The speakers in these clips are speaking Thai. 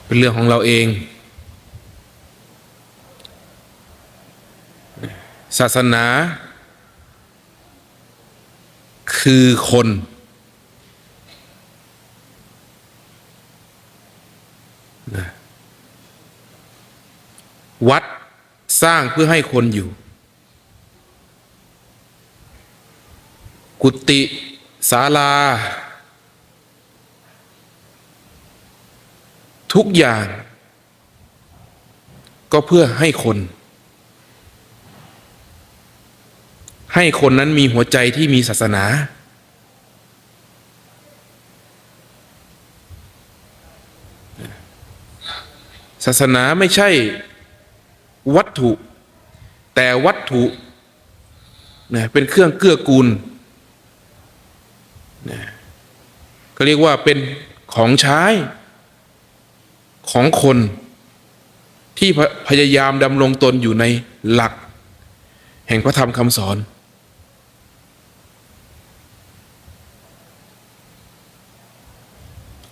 เป็นเรื่องของเราเองศาสนาคือคนวัดสร้างเพื่อให้คนอยู่กุฏิศาลาทุกอย่างก็เพื่อให้คนนั้นมีหัวใจที่มีศาสนาศาสนาไม่ใช่วัตถุแต่วัตถุเป็นเครื่องเกื้อกูลก็เรียกว่าเป็นของใช้ของคนที่พยายามดำรงตนอยู่ในหลักแห่งพระธรรมคำสอน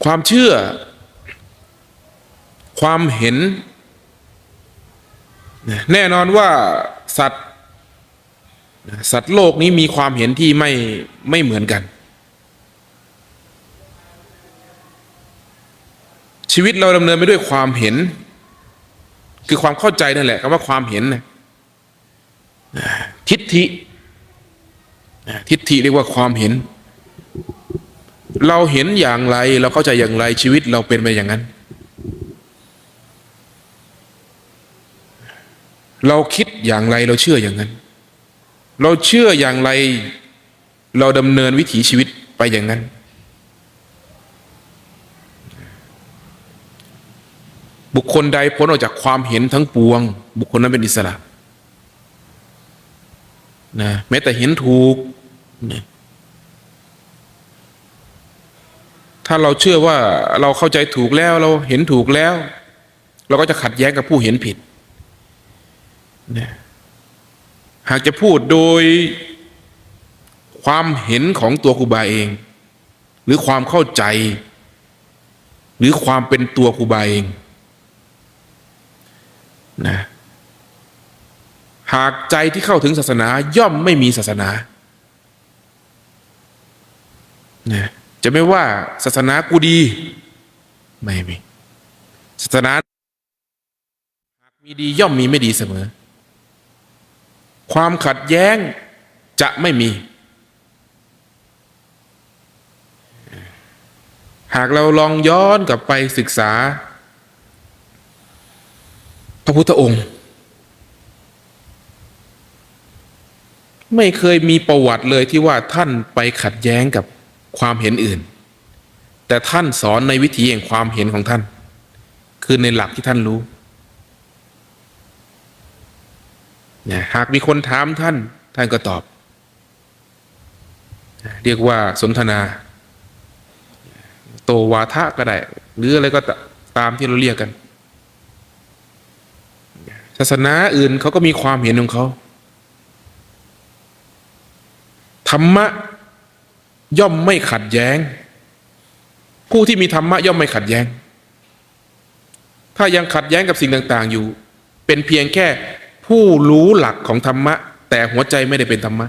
ความเชื่อความเห็นแน่นอนว่าสัตว์โลกนี้มีความเห็นที่ไม่เหมือนกันชีวิตเราดำเนินไปด้วยความเห็นคือความเข้าใจนั่นแหละคำว่าความเห็นทิฏฐิเรียกว่าความเห็นเราเห็นอย่างไรเราเข้าใจอย่างไรชีวิตเราเป็นไปอย่างนั้นเราคิดอย่างไรเราเชื่ออย่างนั้นเราเชื่ออย่างไรเราดำเนินวิถีชีวิตไปอย่างนั้นบุคคลใดพ้นออกจากความเห็นทั้งปวงบุคคลนั้นเป็นอิสระนะแม้แต่เห็นถูกนะถ้าเราเชื่อว่าเราเข้าใจถูกแล้วเราเห็นถูกแล้วเราก็จะขัดแย้งกับผู้เห็นผิดนะหากจะพูดโดยความเห็นของตัวครูบาเองหรือความเข้าใจหรือความเป็นตัวครูบาเองนะหากใจที่เข้าถึงศาสนาย่อมไม่มีศาสนานะจะไม่ว่าศาสนากูดีไม่มีศาสนาหากมีดีย่อมมีไม่ดีเสมอความขัดแย้งจะไม่มีหากเราลองย้อนกลับไปศึกษาพระพุทธองค์ไม่เคยมีประวัติเลยที่ว่าท่านไปขัดแย้งกับความเห็นอื่นแต่ท่านสอนในวิถีแห่งความเห็นของท่านคือในหลักที่ท่านรู้เนี่ยหากมีคนถามท่านก็ตอบเรียกว่าสนทนาโตวาทะก็ได้หรืออะไรก็ตามที่เราเรียกกันศาสนาอื่นเขาก็มีความเห็นของเขาธรรมะย่อมไม่ขัดแย้งผู้ที่มีธรรมะย่อมไม่ขัดแย้งถ้ายังขัดแย้งกับสิ่งต่างๆอยู่เป็นเพียงแค่ผู้รู้หลักของธรรมะแต่หัวใจไม่ได้เป็นธรรมะ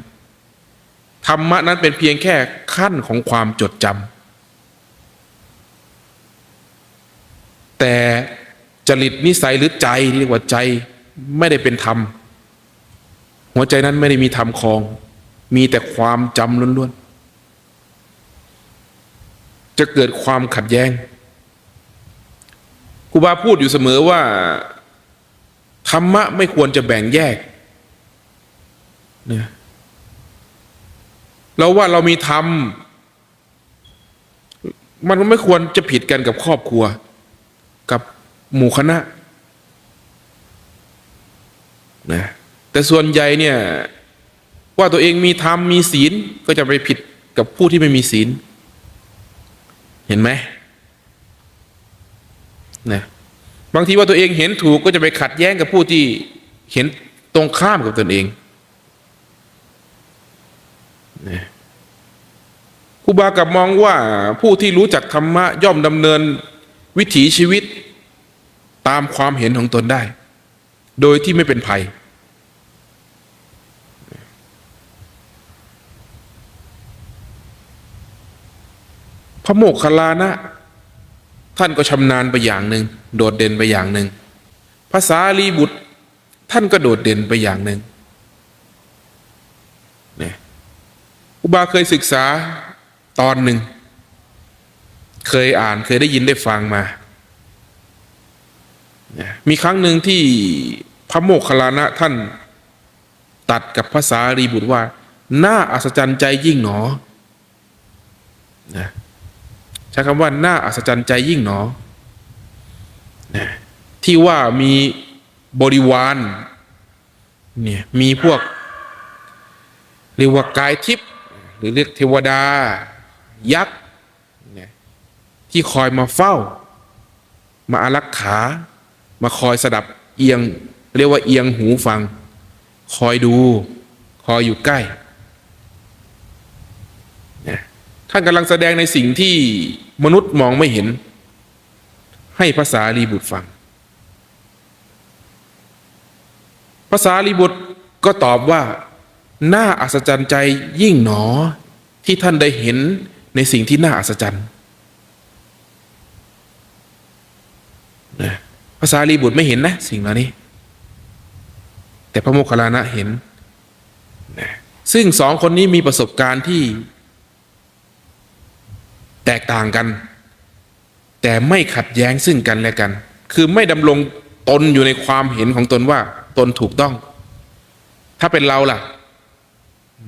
ธรรมะนั้นเป็นเพียงแค่ขั้นของความจดจำแต่จริตนิสัยหรือใจที่เรียกว่าใจไม่ได้เป็นธรรมหัวใจนั้นไม่ได้มีธรรมครองมีแต่ความจำล้วนๆจะเกิดความขัดแย้งครูบาพูดอยู่เสมอว่าธรรมะไม่ควรจะแบ่งแยกเนี่ยเราว่าเรามีธรรมมันไม่ควรจะผิดกันกับครอบครัวกับหมู่คณะนะแต่ส่วนใหญ่เนี่ยว่าตัวเองมีธรรมมีศีลก็จะไปผิดกับผู้ที่ไม่มีศีลเห็นไหมนะบางทีว่าตัวเองเห็นถูกก็จะไปขัดแย้งกับผู้ที่เห็นตรงข้ามกับตนเองนะครูบากลับมองว่าผู้ที่รู้จักธรรมะย่อมดำเนินวิถีชีวิต ตามความเห็นของตนได้ โดยที่ไม่เป็นภัยพระโมคคัลลานะท่านก็ชำนาญไปอย่างหนึ่งโดดเด่นไปอย่างหนึ่งภาษาลีบุตรท่านก็โดดเด่นไปอย่างหนึ่งเนี่ยอุบาเคยศึกษาตอนหนึ่งเคยอ่านเคยได้ยินได้ฟังมามีครั้งหนึ่งที่พระโมคคัลลานะท่านตัดกับภาษาลีบุตรว่าน่าอัศจรรย์ใจยิ่งหนอนะใช้คำว่าน่าอัศจรรย์ใจยิ่งหนอนะที่ว่ามีบริวารเนี่ยมีพวกเรียกว่ากายทิพย์หรือเรียกเทวดายักษ์เนี่ยที่คอยมาเฝ้ามาอารักขามาคอยสดับเอียงเรียกว่าเอียงหูฟังคอยดูคอยอยู่ใกล้เนี่ยท่านกำลังแสดงในสิ่งที่มนุษย์มองไม่เห็นให้ภาษาลีบุตรฟังภาษาลีบุตรก็ตอบว่าน่าอัศจรรย์ใจยิ่งหนอที่ท่านได้เห็นในสิ่งที่น่าอัศจรรย์ภาษาลีบุตรไม่เห็นนะสิ่งเหล่านี้แต่พระโมคคัลลานะเห็นซึ่งสองคนนี้มีประสบการณ์ที่แตกต่างกันแต่ไม่ขัดแย้งซึ่งกันและกันคือไม่ดำรงตนอยู่ในความเห็นของตนว่าตนถูกต้องถ้าเป็นเราล่ะ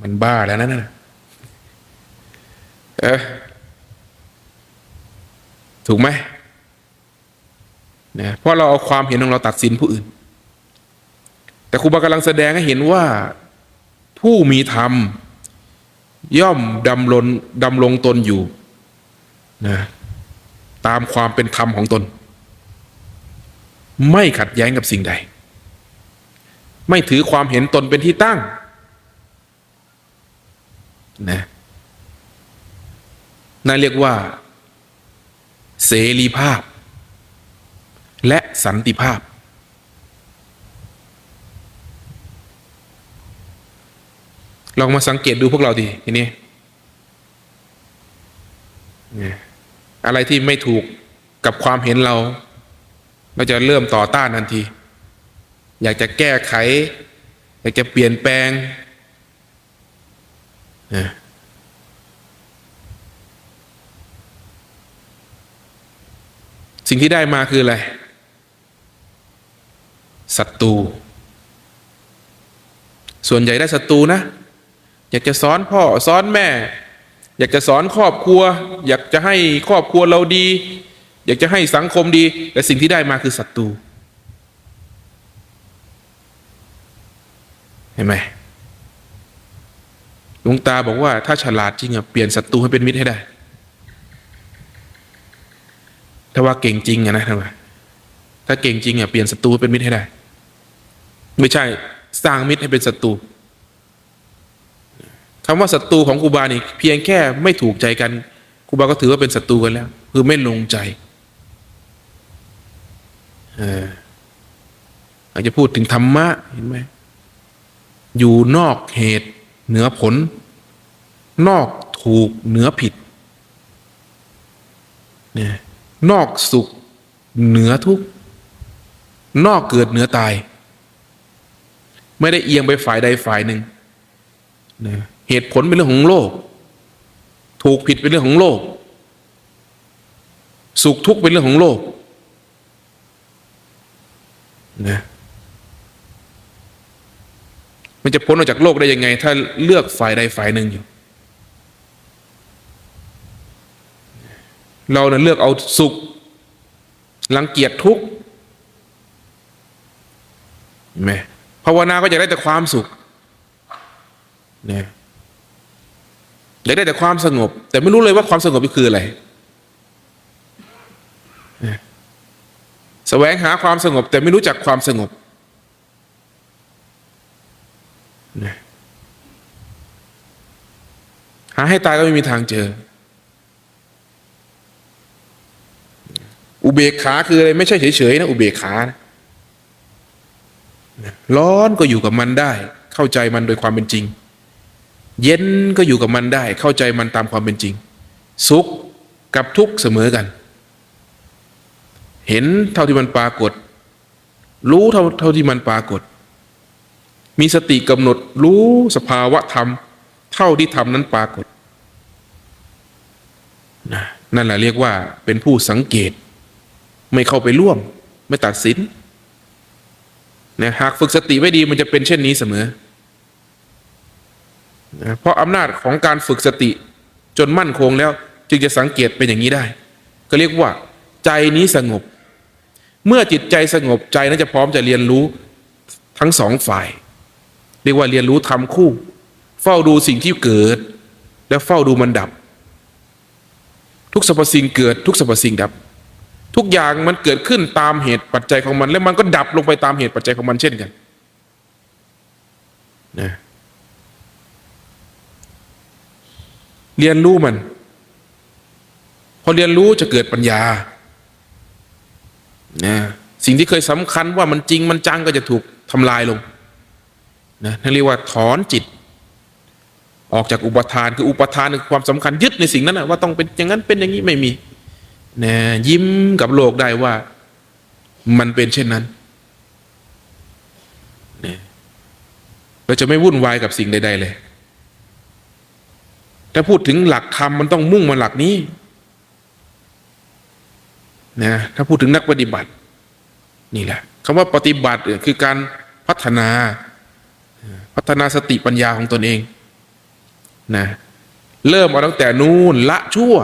มันบ้าแล้วนะถูกไหมนะเพราะเราเอาความเห็นของเราตัดสินผู้อื่นแต่ครูบากำลังแสดงให้เห็นว่าผู้มีธรรมย่อมดำรงตนอยู่นะตามความเป็นธรรมของตนไม่ขัดแย้งกับสิ่งใดไม่ถือความเห็นตนเป็นที่ตั้งนะนั่นเรียกว่าเสรีภาพและสันติภาพลองมาสังเกตดูพวกเราดีทีนี้อะไรที่ไม่ถูกกับความเห็นเราจะเริ่มต่อต้านทันทีอยากจะแก้ไขอยากจะเปลี่ยนแปลงสิ่งที่ได้มาคืออะไรศัตรูส่วนใหญ่ได้ศัตรูนะอยากจะสอนพ่อสอนแม่อยากจะสอนครอบครัวอยากจะให้ครอบครัวเราดีอยากจะให้สังคมดีแต่สิ่งที่ได้มาคือศัตรูเห็นไหมหลวงตาบอกว่าถ้าฉลาดจริงเปลี่ยนศัตรูให้เป็นมิตรให้ได้ถ้าว่าเก่งจริงนะถ้าเก่งจริงเปลี่ยนศัตรูเป็นมิตรให้ได้ไม่ใช่สร้างมิตรให้เป็นศัตรูคำว่าศัตรูของครูบานี่เพียงแค่ไม่ถูกใจกันครูบาก็ถือว่าเป็นศัตรูกันแล้วคือไม่ลงใจอาจจะพูดถึงธรรมะเห็นไหมอยู่นอกเหตุเหนือผลนอกถูกเหนือผิดเนี่ยนอกสุขเหนือทุกข์นอกเกิดเหนือตายไม่ได้เอียงไปฝ่ายใดฝ่ายหนึ่งนะเหตุผลเป็นเรื่องของโลกถูกผิดเป็นเรื่องของโลกสุขทุกข์เป็นเรื่องของโลกนะมันจะพ้นออกจากโลกได้ยังไงถ้าเลือกฝ่ายใดฝ่ายหนึ่งอยู่เราเนี่ยเลือกเอาสุขรังเกียจทุกข์เห็นไหมภาวนาก็จะได้แต่ความสุขเนี่ยอยากได้แต่ความสงบแต่ไม่รู้เลยว่าความสงบนี่คืออะไรแสวงหาความสงบแต่ไม่รู้จักความสงบหาให้ตายก็ไม่มีทางเจอ อุเบกขาคืออะไรไม่ใช่เฉยๆนะอุเบกขานะร้อนก็อยู่กับมันได้เข้าใจมันโดยความเป็นจริงเย็นก็อยู่กับมันได้เข้าใจมันตามความเป็นจริงสุขกับทุกข์เสมอกันเห็นเท่าที่มันปรากฏรู้เท่าที่มันปรากฏมีสติกำหนดรู้สภาวะธรรมเท่าที่ธรรมนั้นปรากฏนั่นแหละเรียกว่าเป็นผู้สังเกตไม่เข้าไปร่วมไม่ตัดสินนะหากฝึกสติไว้ดีมันจะเป็นเช่นนี้เสมอนะเพราะอำนาจของการฝึกสติจนมั่นคงแล้วจึงจะสังเกตเป็นอย่างนี้ได้ก็เรียกว่าใจนี้สงบเมื่อจิตใจสงบใจนั้นจะพร้อมจะเรียนรู้ทั้งสองฝ่ายเรียกว่าเรียนรู้ทำคู่เฝ้าดูสิ่งที่เกิดและเฝ้าดูมันดับทุกสรรพสิ่งเกิดทุกสรรพสิ่งดับทุกอย่างมันเกิดขึ้นตามเหตุปัจจัยของมันแล้วมันก็ดับลงไปตามเหตุปัจจัยของมันเช่นกันนะเรียนรู้มันพอเรียนรู้จะเกิดปัญญานะสิ่งที่เคยสำคัญว่ามันจริงมันจังก็จะถูกทำลายลงนะนั่นเรียกว่าถอนจิตออกจากอุปทานคืออุปทานคือความสำคัญยึดในสิ่งนั้นนะว่าต้องเป็นอย่างนั้นเป็นอย่างนี้ไม่มีนะยิ้มกับโลกได้ว่ามันเป็นเช่นนั้นนะเราจะไม่วุ่นวายกับสิ่งใดๆเลยถ้าพูดถึงหลักธรรมมันต้องมุ่งมาหลักนี้นะถ้าพูดถึงนักปฏิบัตินี่แหละคำว่าปฏิบัติคือการพัฒนาสติปัญญาของตนเองนะเริ่มเอาตั้งแต่นู่นละชั่ว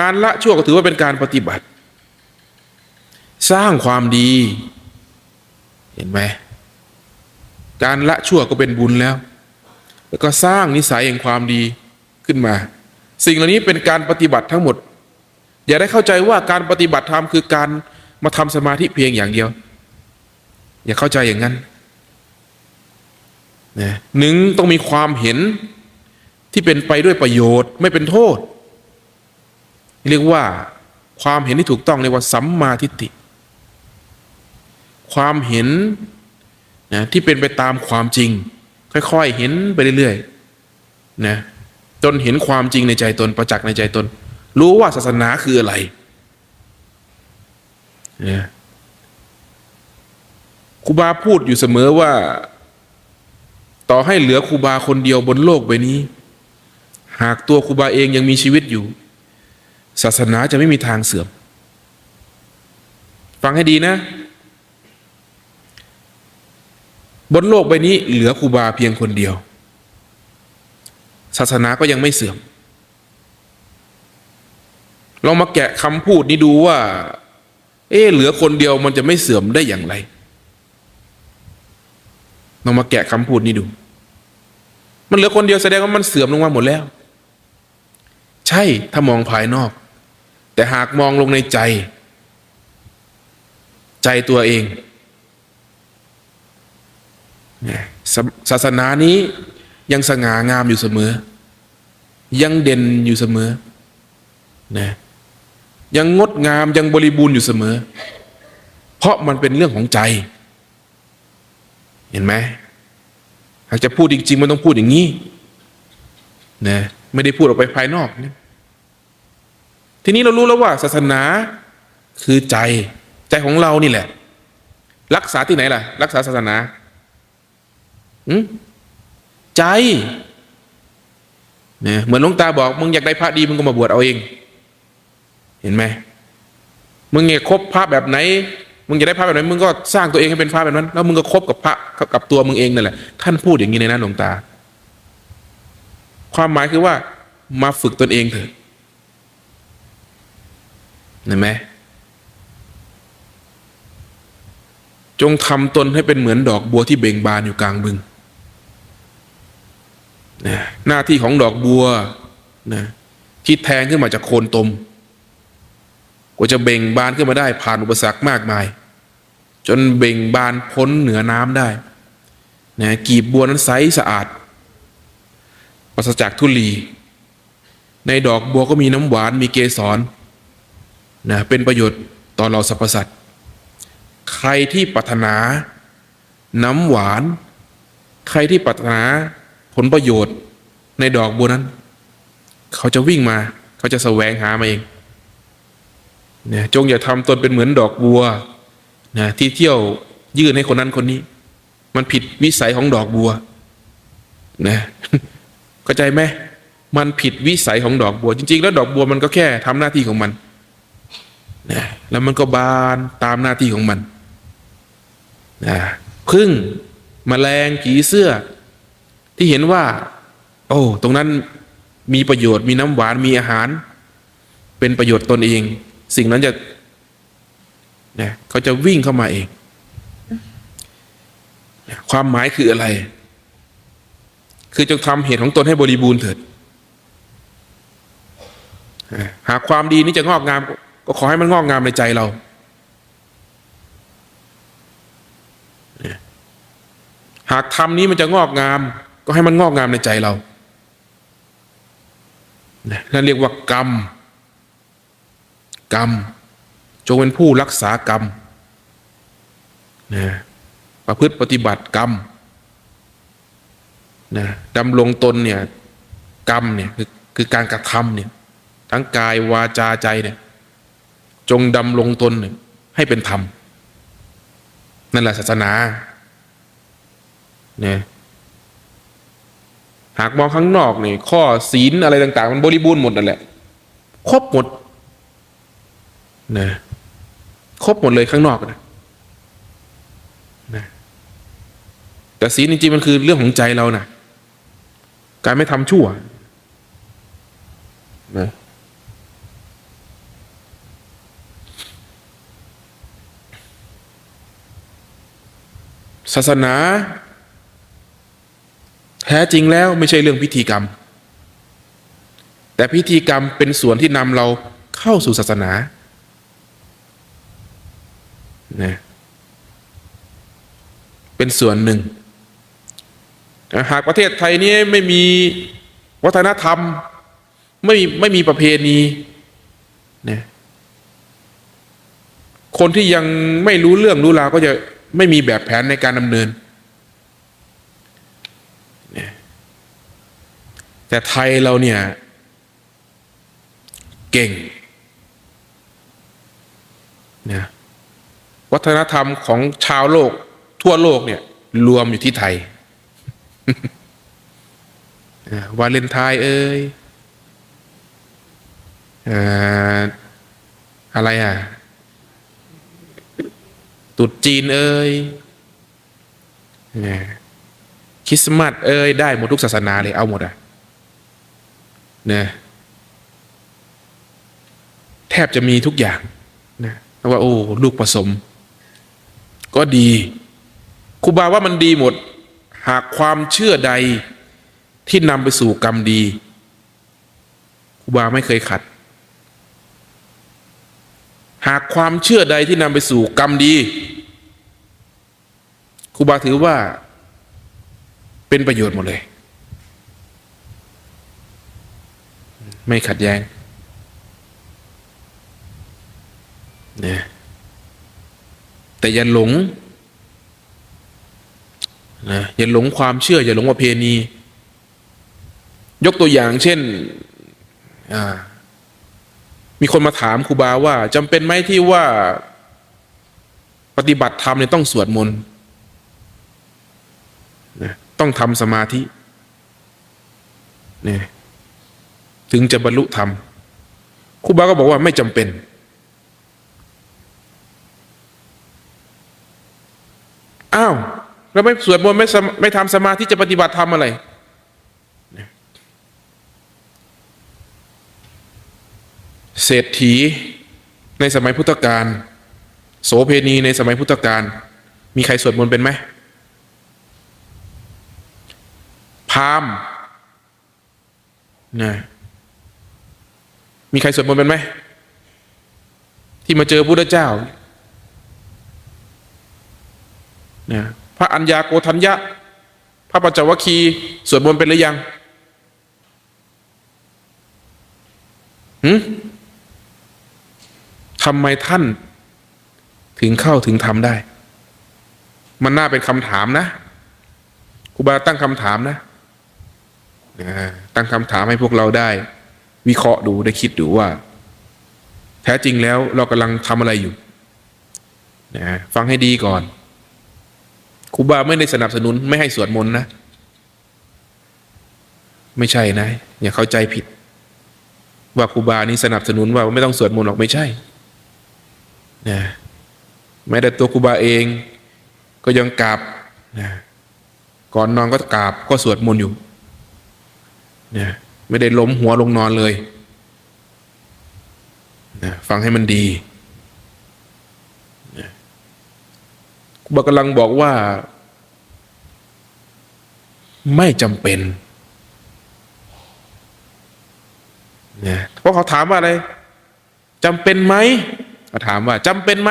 การละชั่วก็ถือว่าเป็นการปฏิบัติสร้างความดีเห็นไหมการละชั่วก็เป็นบุญแล้วก็สร้างนิสัยแห่งความดีขึ้นมาสิ่งเหล่านี้เป็นการปฏิบัติทั้งหมดอย่าได้เข้าใจว่าการปฏิบัติธรรมคือการมาทำสมาธิเพียงอย่างเดียวอย่าเข้าใจอย่างนั้นนะหนึ่งต้องมีความเห็นที่เป็นไปด้วยประโยชน์ไม่เป็นโทษเรียกว่าความเห็นที่ถูกต้องเรียกว่าสัมมาทิฏฐิความเห็นนะที่เป็นไปตามความจริงค่อยๆเห็นไปเรื่อยๆนะจนเห็นความจริงในใจตนประจักษ์ในใจตนรู้ว่าศาสนาคืออะไรนะครูบาพูดอยู่เสมอว่าต่อให้เหลือครูบาคนเดียวบนโลกใบนี้หากตัวครูบาเองยังมีชีวิตอยู่ศาสนาจะไม่มีทางเสื่อมฟังให้ดีนะบนโลกใบนี้เหลือครูบาเพียงคนเดียวศาสนาก็ยังไม่เสื่อมลองมาแกะคำพูดนี้ดูว่าเหลือคนเดียวมันจะไม่เสื่อมได้อย่างไรลองมาแกะคำพูดนี้ดูมันเหลือคนเดียวแสดงว่ามันเสื่อมลงมาหมดแล้วใช่ถ้ามองภายนอกแต่หากมองลงในใจตัวเองศาสนานี้ยังสง่างามอยู่เสมอยังเด่นอยู่เสมอนะยังงดงามยังบริบูรณ์อยู่เสมอเพราะมันเป็นเรื่องของใจเห็นไหมหากจะพูดจริงๆมันต้องพูดอย่างนี้นะไม่ได้พูดออกไปภายนอกนะทีนี้เรารู้แล้วว่าศาสนาคือใจของเรานี่แหละรักษาที่ไหนล่ะรักษาศาสนาใจเนี่ยเหมือนหลวงตาบอกมึงอยากได้พระดีมึงก็มาบวชเอาเองเห็นไหมมึงอยากคบพระแบบไหนมึงอยากได้พระแบบไหนมึงก็สร้างตัวเองให้เป็นพระแบบนั้นแล้วมึงก็คบกับพระกับตัวมึงเองนั่นแหละท่านพูดอย่างนี้ในนั้นหลวงตาความหมายคือว่ามาฝึกตนเองเถอะเห็นไหมจงทำตนให้เป็นเหมือนดอกบัวที่เบ่งบานอยู่กลางบึงนะหน้าที่ของดอกบัวนะที่แทงขึ้นมาจากโคนตมกว่าจะเบ่งบานขึ้นมาได้ผ่านอุปสรรคมากมายจนเบ่งบานพ้นเหนือน้ำได้นะกีบบัวนั้นใสสะอาดปราศจากธุลีในดอกบัวก็มีน้ำหวานมีเกสร นะเป็นประโยชน์ต่อเราสรรพสัตว์ใครที่ปรารถนาน้ำหวานใครที่ปรารถนาผลประโยชน์ในดอกบัวนั้นเขาจะวิ่งมาเขาจะแสวงหามาเองนะจงอย่าทำตนเป็นเหมือนดอกบัวนะที่เที่ยวยื่นให้คนนั้นคนนี้มันผิดวิสัยของดอกบัวนะเข้าใจไหมมันผิดวิสัยของดอกบัวจริงๆแล้วดอกบัวมันก็แค่ทำหน้าที่ของมันนะแล้วมันก็บานตามหน้าที่ของมันนะผึ้งแมลงผีเสื้อที่เห็นว่าโอ้ตรงนั้นมีประโยชน์มีน้ำหวานมีอาหารเป็นประโยชน์ตนเองสิ่งนั้นจะนะเขาจะวิ่งเข้ามาเองความหมายคืออะไรคือจงทำเหตุของตนให้บริบูรณ์เถิดหากความดีนี้จะงอกงามก็ขอให้มันงอกงามในใจเราหากธรรมนี้มันจะงอกงามก็ให้มันงอกงามในใจเรานั่นเรียกว่ากรรมจงเป็นผู้รักษากรรมนะประพฤติปฏิบัติกรรมนะดำรงตนเนี่ยกรรมเนี่ยคือการกระทำเนี่ยทั้งกายวาจาใจเนี่ยจงดำรงตนเนี่ยให้เป็นธรรมนั่นแหละศาสนาเนี่ยหากมองข้างนอกนี่ข้อศีลอะไรต่างๆมันบริบูรณ์หมดนั่นแหละครบหมดนะครบหมดเลยข้างนอกนะแต่ศีลจริงๆมันคือเรื่องของใจเรานะการไม่ทำชั่วนะศาสนาแท้จริงแล้วไม่ใช่เรื่องพิธีกรรมแต่พิธีกรรมเป็นส่วนที่นำเราเข้าสู่ศาสนานะเป็นส่วนหนึ่งหากประเทศไทยนี้ไม่มีวัฒนธรรมไม่มีประเพณีนะคนที่ยังไม่รู้เรื่องรู้ราวก็จะไม่มีแบบแผนในการดำเนินนะแต่ไทยเราเนี่ยเก่งนะวัฒนธรรมของชาวโลกทั่วโลกเนี่ยรวมอยู่ที่ไทย วาเลนไทน์อะไรตรุษจีนคริสต์มาสได้หมดทุกศาสนาเลยเอาหมดเนี่ยแทบจะมีทุกอย่างนะว่าโอ้ลูกผสมก็ดีครูบาว่ามันดีหมดหากความเชื่อใดที่นำไปสู่กรรมดีครูบาไม่เคยขัดหากความเชื่อใดที่นำไปสู่กรรมดีครูบาถือว่าเป็นประโยชน์หมดเลยไม่ขัดแย้งเนี่ยแต่อย่าหลงนะอย่าหลงความเชื่ออย่าหลงประเพณียกตัวอย่างเช่นมีคนมาถามครูบาว่าจำเป็นไหมที่ว่าปฏิบัติธรรมเนี่ยต้องสวดมนต์นะต้องทำสมาธิเนี่ยถึงจะบรรลุธรรมครูบาก็บอกว่าไม่จำเป็นอ้าวแล้วไม่สวดมนต์ไม่ทำสมาธิจะปฏิบัติธรรมอะไรเศรษฐีในสมัยพุทธกาลโสเพณีในสมัยพุทธกาลมีใครสวดมนต์เป็นไหมพราหมณ์นะมีใครสวดมนต์เป็นไหมที่มาเจอพุทธเจ้านะพระอัญญาโกฏัญญะพระปัญจวัคคีย์สวดมนต์เป็นหรือยัง ทำไมท่านถึงเข้าถึงธรรมได้ มันน่าเป็นคำถามนะครูบาตั้งคำถามนะตั้งคำถามให้พวกเราได้วิเคราะห์ดูได้คิดดูว่าแท้จริงแล้วเรากำลังทำอะไรอยู่นะฟังให้ดีก่อนครูบาไม่ได้สนับสนุนไม่ให้สวดมนต์นะไม่ใช่นะอย่าเข้าใจผิดว่าครูบานี้สนับสนุนว่าไม่ต้องสวดมนต์หรอกไม่ใช่นะแม้แต่ตัวครูบาเองก็ยังกราบนะก่อนนอนก็กราบก็สวดมนต์อยู่นะไม่ได้ล้มหัวลงนอนเลยนะฟังให้มันดีนะครูบากำลังบอกว่าไม่จำเป็นนะเพราะเขาถามว่าอะไรจำเป็นไหมเขาถามว่าจำเป็นไหม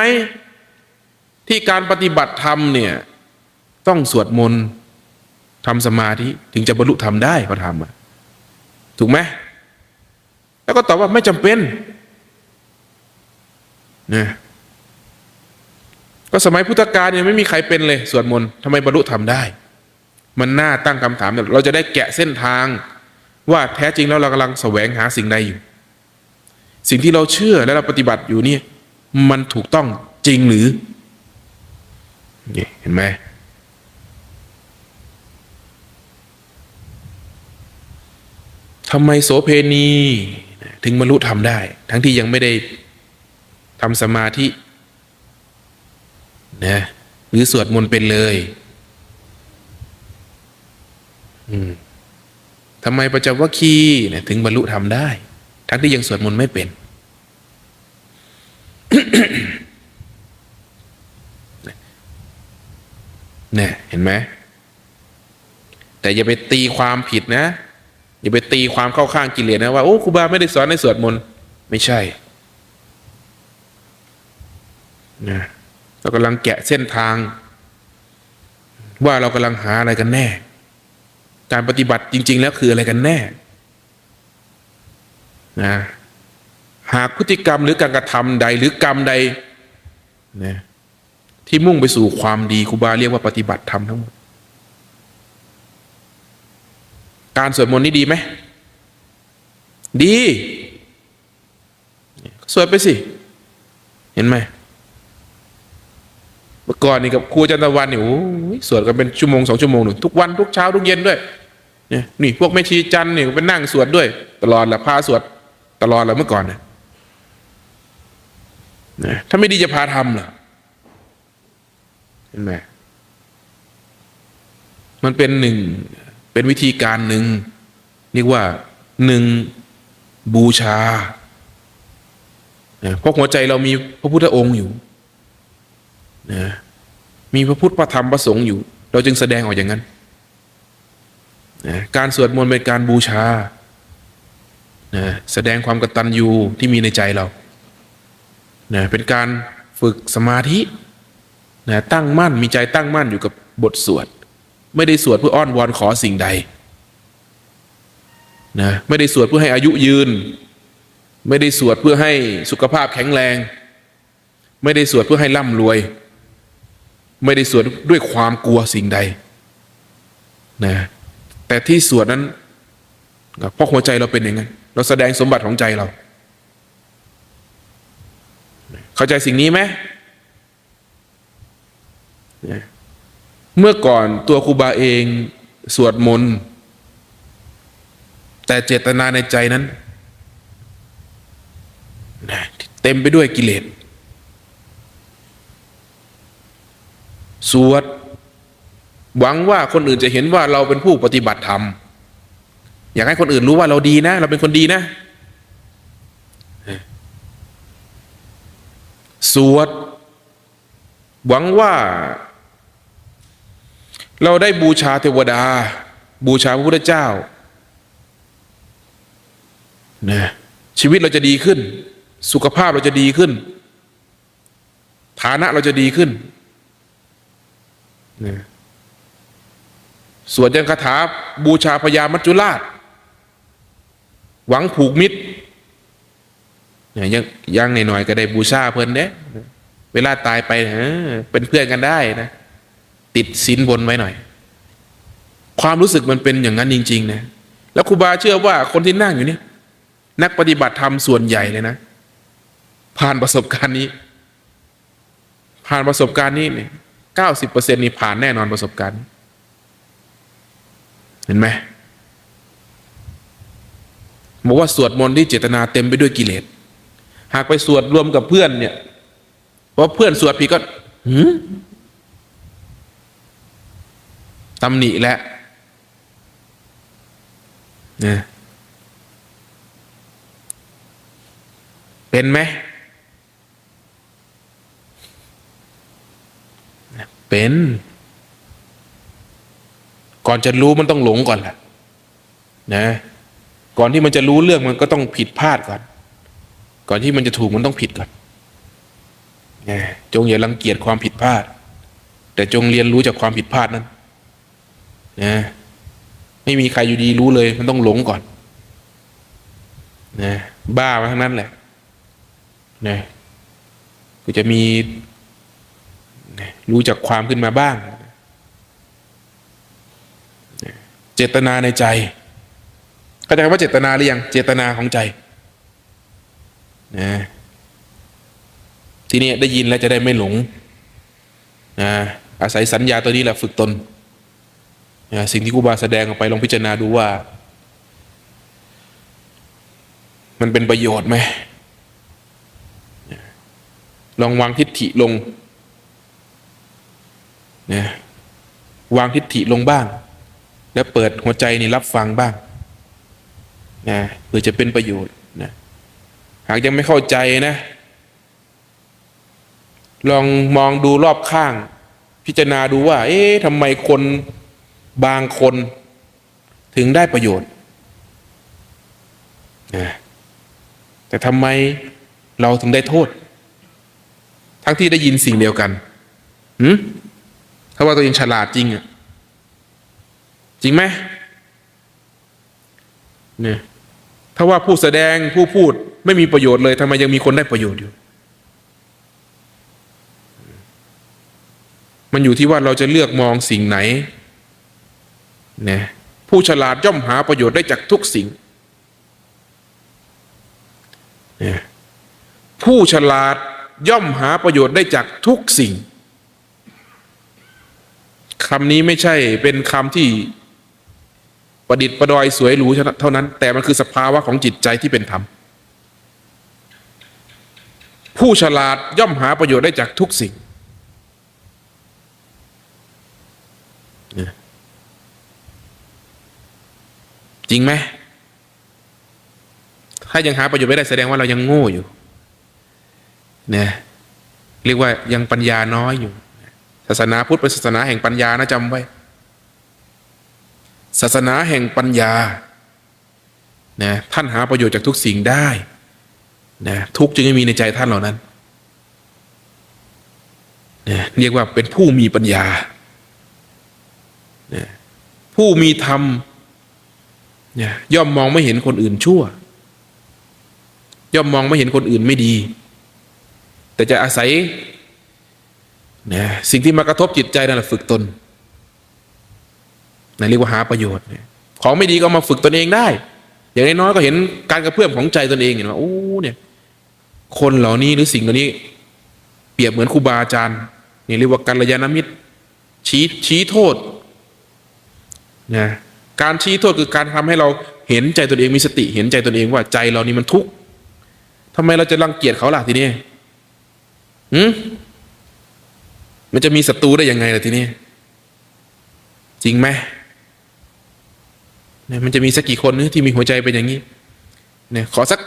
ที่การปฏิบัติธรรมเนี่ยต้องสวดมนต์ทำสมาธิถึงจะบรรลุธรรมได้เขาถามมาถูกไหมแล้วก็ตอบว่าไม่จำเป็นนะก็สมัยพุทธกาลเนี่ยไม่มีใครเป็นเลยสวดมนต์ทำไมบรรลุธรรมได้มันน่าตั้งคำถามเราจะได้แกะเส้นทางว่าแท้จริงแล้วเรากำลังแสวงหาสิ่งใดอยู่สิ่งที่เราเชื่อและเราปฏิบัติอยู่นี่มันถูกต้องจริงหรือนี่เห็นไหมทำไมโสเพณีถึงบรรลุธรรมได้ทั้งที่ยังไม่ได้ทำสมาธินะหรือสวดมนต์เป็นเลยทำไมปัญจวัคคีย์ถึงบรรลุธรรมได้ทั้งที่ยังสวดมนต์ไม่เป็น เนี่ยเห็นไหมแต่อย่าไปตีความผิดนะอย่าไปตีความเข้าข้างกิเลสนะว่าโอ้ครูบาไม่ได้สอนในสวดมนต์ไม่ใช่นะเรากำลังแกะเส้นทางว่าเรากำลังหาอะไรกันแน่การปฏิบัติจริงๆแล้วคืออะไรกันแน่นะหากพฤติกรรมหรือการกระทำใดหรือกรรมใดนะที่มุ่งไปสู่ความดีครูบาเรียกว่าปฏิบัติธรรมทั้งหมดการสวดมนต์นี่ดีไหมดีสวดไปสิเห็นไหมเมื่อก่อนนี่กับครูจันทวันนี่โอ้ยสวดกันเป็นชั่วโมง2 ชั่วโมงหนึ่งทุกวันทุกเช้าทุกเย็นด้วยเนี่ยนี่พวกแม่ชีจันนี่เป็นนั่งสวดด้วยตลอดแหละพาสวดตลอดเลยเมื่อก่อนนะถ้าไม่ดีจะพาทำเหรอเห็นไหมมันเป็นเป็นวิธีการหนึ่งเรียกว่าบูชาเพราะหัวใจเรามีพระพุทธองค์อยู่นะมีพระพุทธพระธรรมพระสงฆ์อยู่เราจึงแสดงออกอย่างนั้นนะการสวดมนต์เป็นการบูชานะแสดงความกตัญญูที่มีในใจเรานะเป็นการฝึกสมาธินะตั้งมั่นมีใจตั้งมั่นอยู่กับบทสวดไม่ได้สวดเพื่ออ้อนวอนขอสิ่งใดนะไม่ได้สวดเพื่อให้อายุยืนไม่ได้สวดเพื่อให้สุขภาพแข็งแรงไม่ได้สวดเพื่อให้ร่ำรวยไม่ได้สวดด้วยความกลัวสิ่งใดนะแต่ที่สวดนั้นเพราะหัวใจเราเป็นอย่างนั้นเราแสดงสมบัติของใจเราเข้าใจสิ่งนี้ไหมเมื่อก่อนตัวครูบาเองสวดมนต์แต่เจตนาในใจนั้นเต็มไปด้วยกิเลสสวดหวังว่าคนอื่นจะเห็นว่าเราเป็นผู้ปฏิบัติธรรมอยากให้คนอื่นรู้ว่าเราดีนะเราเป็นคนดีนะสวดหวังว่าเราได้บูชาเทวดาบูชาพระพุทธเจ้านะชีวิตเราจะดีขึ้นสุขภาพเราจะดีขึ้นฐานะเราจะดีขึ้นนะสวดยังคาถาบูชาพญามัจจุราชหวังผูกมิตร เนี่ยยังหน่อยๆก็ได้บูชาเพิ่นเด้เวลาตายไปเป็นเพื่อนกันได้นะติดศีลบนไว้หน่อยความรู้สึกมันเป็นอย่างนั้นจริงๆนะแล้วครูบาเชื่อว่าคนที่นั่งอยู่นี่นักปฏิบัติธรรมส่วนใหญ่เลยนะผ่านประสบการณ์นี้ผ่านประสบการณ์นี้เนี่ย90%นี่ผ่านแน่นอนประสบการณ์เห็นไหมบอกว่าสวดมนต์ที่เจตนาเต็มไปด้วยกิเลสหากไปสวดรวมกับเพื่อนเนี่ยเพราะเพื่อนสวดผิดก็ตำหนิแล้วนะเป็นไหมเป็นก่อนจะรู้มันต้องหลงก่อนแหละนะก่อนที่มันจะรู้เรื่องมันก็ต้องผิดพลาดก่อนที่มันจะถูกมันต้องผิดก่อนนะจงอย่ารังเกียจความผิดพลาดแต่จงเรียนรู้จากความผิดพลาดนั้นนะไม่มีใครอยู่ดีรู้เลยมันต้องหลงก่อนนะบ้ามาทั้งนั้นแหละนะก็จะมีนะรู้จักความขึ้นมาบ้างนะเจตนาในใจเข้าใจว่าเจตนาหรือยังเจตนาของใจนะทีนี้ได้ยินแล้วจะได้ไม่หลงนะอาศัยสัญญาตัวนี้แหละฝึกตนนะสิ่งที่ครูบาแสดงออกไปลองพิจารณาดูว่ามันเป็นประโยชน์ไหมลองวางทิฏฐิลงนะวางทิฏฐิลงบ้างแล้วเปิดหัวใจนี่รับฟังบ้างนะเพื่อจะเป็นประโยชน์นะหากยังไม่เข้าใจนะลองมองดูรอบข้างพิจารณาดูว่าทำไมคนบางคนถึงได้ประโยชน์นะแต่ทำไมเราถึงได้โทษทั้งที่ได้ยินสิ่งเดียวกันถ้าว่าตัวเองฉลาดจริงอะจริงไหมเนี่ยถ้าว่าผู้แสดงผู้พูดไม่มีประโยชน์เลยทำไมยังมีคนได้ประโยชน์อยู่มันอยู่ที่ว่าเราจะเลือกมองสิ่งไหนเนี่ยผู้ฉลาดย่อมหาประโยชน์ได้จากทุกสิ่งเนี่ยผู้ฉลาดย่อมหาประโยชน์ได้จากทุกสิ่งคำนี้ไม่ใช่เป็นคำที่ประดิษฐ์ประดอยสวยหรูเท่านั้นแต่มันคือสภาวะของจิตใจที่เป็นธรรมผู้ฉลาดย่อมหาประโยชน์ได้จากทุกสิ่งจริงไหมถ้ายังหาประโยชน์ไม่ได้แสดงว่าเรายังโง่อยู่เนี่ยเรียกว่ายังปัญญาน้อยอยู่ศาสนาพุทธเป็นศาสนาแห่งปัญญานะจำไว้ศาสนาแห่งปัญญานะท่านหาประโยชน์จากทุกสิ่งได้นะทุกจึงไม่มีในใจท่านเหล่านั้นนะเรียกว่าเป็นผู้มีปัญญานะผู้มีธรรมนะย่อมมองไม่เห็นคนอื่นชั่วย่อมมองไม่เห็นคนอื่นไม่ดีแต่จะอาศัยนะสิ่งที่มากระทบจิตใจนั่นแหละฝึกตนนะเรียกว่าหาประโยชน์ของไม่ดีก็มาฝึกตนเองได้อย่างน้อยๆก็เห็นการกระเพื่อมของใจตนเองเห็นว่าโอ้เนี่ยคนเหล่านี้หรือสิ่งเหล่านี้เปรียบเหมือนครูบาอาจารย์นี่เรียกว่ากัลยาณมิตรชี้โทษนะการชี้โทษคือการทำให้เราเห็นใจตนเองมีสติเห็นใจตนเองว่าใจเรานี่มันทุกข์ทำไมเราจะรังเกียจเขาล่ะทีนี้มันจะมีศัตรูได้ยังไงล่ะทีนี้จริงไหมเนี่ยมันจะมีสักกี่คนที่มีหัวใจเป็นอย่างนี้เนี่ยขอสัก